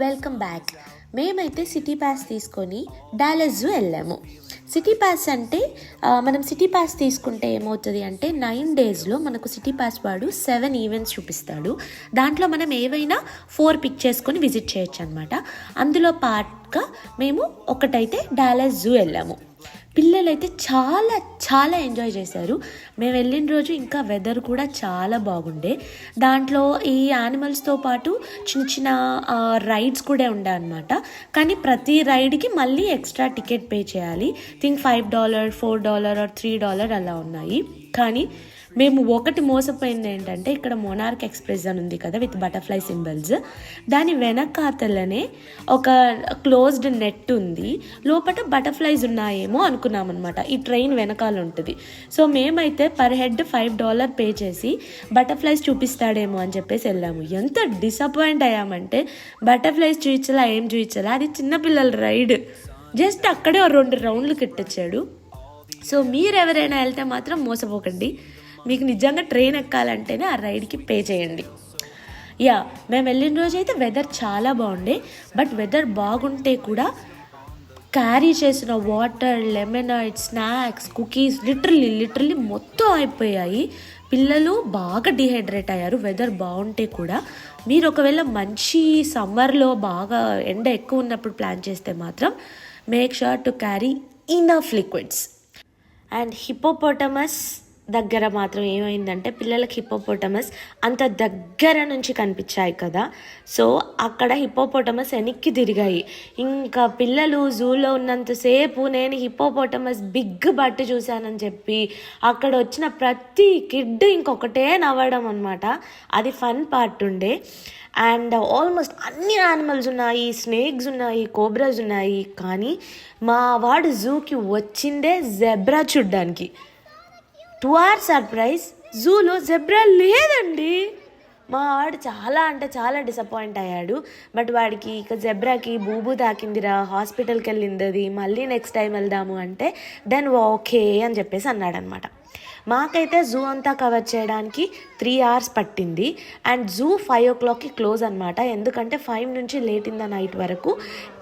Welcome back. మేమైతే city pass తీసుకొని Dallas zoo వెళ్ళాము. సిటీ పాస్ అంటే మనం సిటీ పాస్ తీసుకుంటే ఏమవుతుంది అంటే 9 డేస్లో మనకు సిటీ పాస్ వాడు 7 ఈవెంట్స్ చూపిస్తాడు. దాంట్లో మనం ఏవైనా 4 పిక్ చేసుకొని విజిట్ చేయొచ్చు అనమాట. అందులో పార్ట్గా మేము ఒకటైతే డాలస్ జూ వెళ్ళాము. పిల్లలైతే చాలా చాలా ఎంజాయ్ చేశారు. మేము వెళ్ళిన రోజు ఇంకా వెదర్ కూడా చాలా బాగుండే. దాంట్లో ఈ యానిమల్స్తో పాటు చిన్న చిన్న రైడ్స్ కూడా ఉండే అనమాట. కానీ ప్రతి రైడ్కి మళ్ళీ ఎక్స్ట్రా టికెట్ పే చేయాలి. థింక్ $5, $4 ఆర్ $3 అలా ఉన్నాయి. కానీ మేము ఒకటి మోసపోయింది ఏంటంటే, ఇక్కడ మోనార్క్ ఎక్స్ప్రెస్ అని ఉంది కదా విత్ బటర్ఫ్లై సింబల్స్, దాని వెనకాతలనే ఒక క్లోజ్డ్ నెట్ ఉంది. లోపల బటర్ఫ్లైస్ ఉన్నాయేమో అనుకున్నాం అనమాట. ఈ ట్రైన్ వెనకాల ఉంటుంది. సో మేమైతే పర్ హెడ్ $5 పే చేసి బటర్ఫ్లైస్ చూపిస్తాడేమో అని చెప్పేసి వెళ్ళాము. ఎంత డిసప్పాయింట్ అయ్యామంటే, బటర్ఫ్లైస్ చూపించాలా ఏం చూపించాలా, అది చిన్నపిల్లల రైడ్. జస్ట్ అక్కడే 2 రౌండ్లు కట్టించాడు. సో మీరు ఎవరైనా వెళ్తే మాత్రం మోసపోకండి. మీకు నిజంగా ట్రైన్ ఎక్కాలంటేనే ఆ రైడ్కి పే చేయండి. మేము వెళ్ళిన రోజు అయితే వెదర్ చాలా బాగుండే. బట్ వెదర్ బాగుంటే కూడా క్యారీ చేసిన వాటర్, లెమనైడ్, స్నాక్స్, కుకీస్ లిటరల్లీ మొత్తం అయిపోయాయి. పిల్లలు బాగా డిహైడ్రేట్ అయ్యారు వెదర్ బాగుంటే కూడా. మీరు ఒకవేళ మంచి సమ్మర్లో బాగా ఎండ ఎక్కువ ఉన్నప్పుడు ప్లాన్ చేస్తే మాత్రం make sure to carry enough liquids. And hippopotamus దగ్గర మాత్రం ఏమైందంటే, పిల్లలకి హిప్పోపోటమస్ అంత దగ్గర నుంచి కనిపించాయి కదా. సో అక్కడ హిప్పోపోటమస్ వెనక్కి తిరిగాయి. ఇంకా పిల్లలు జూలో ఉన్నంతసేపు నేను హిప్పోపోటమస్ బిగ్ బట్ చూశానని చెప్పి అక్కడ వచ్చిన ప్రతి కిడ్ ఇంకొకటే నవ్వడం అనమాట. అది ఫన్ పార్ట్ ఉండే. అండ్ ఆల్మోస్ట్ అన్ని యానిమల్స్ ఉన్నాయి, స్నేక్స్ ఉన్నాయి, కోబ్రాస్ ఉన్నాయి. కానీ మా వాడు జూకి వచ్చిందే జెబ్రా చూడ్డానికి. టు అవర్ సర్ప్రైజ్ జూలో జెబ్రా లేదండి. మా వాడు చాలా డిసప్పాయింట్ అయ్యాడు. బట్ వాడికి ఇక జెబ్రాకి బూబు తాకిందిరా, హాస్పిటల్కి వెళ్ళింది అది, మళ్ళీ నెక్స్ట్ టైం వెళ్దాము అంటే దెన్ ఓకే అని చెప్పేసి అన్నాడనమాట. మాకైతే జూ అంతా కవర్ చేయడానికి 3 hours పట్టింది. అండ్ జూ 5 o'clockకి క్లోజ్ అనమాట. ఎందుకంటే 5 నుంచి లేట్ ఇన్ ద నైట్ వరకు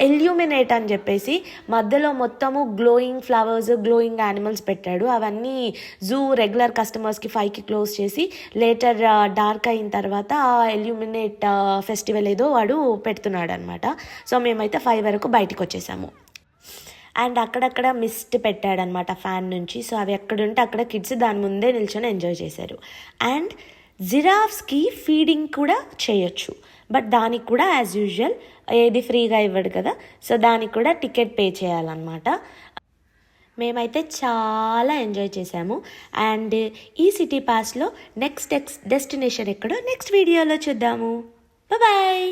ఎల్యూమినేట్ అని చెప్పేసి మధ్యలో మొత్తము గ్లోయింగ్ ఫ్లవర్స్, గ్లోయింగ్ యానిమల్స్ పెట్టాడు. అవన్నీ జూ రెగ్యులర్ కస్టమర్స్కి 5కి క్లోజ్ చేసి లేటర్ డార్క్ అయిన తర్వాత ఎల్యూమినేట్ ఫెస్టివల్ ఏదో వాడు పెడుతున్నాడు అనమాట. సో మేమైతే 5 వరకు బయటకు వచ్చేసాము. అండ్ అక్కడక్కడ మిస్ట్ పెట్టాడనమాట ఫ్యాన్ నుంచి. సో అవి ఎక్కడుంటే అక్కడ కిడ్స్ దాని ముందే నిల్చొని ఎంజాయ్ చేశారు. అండ్ జిరాఫ్స్కి ఫీడింగ్ కూడా చేయొచ్చు. బట్ దానికి కూడా యాజ్ యూజువల్ ఏది ఫ్రీగా ఇవ్వడు కదా. సో దానికి కూడా టికెట్ పే చేయాలన్నమాట. మేమైతే చాలా ఎంజాయ్ చేసాము. అండ్ ఈ సిటీ పాస్లో నెక్స్ట్ డెస్టినేషన్ ఎక్కడో నెక్స్ట్ వీడియోలో చూద్దాము. బాయ్.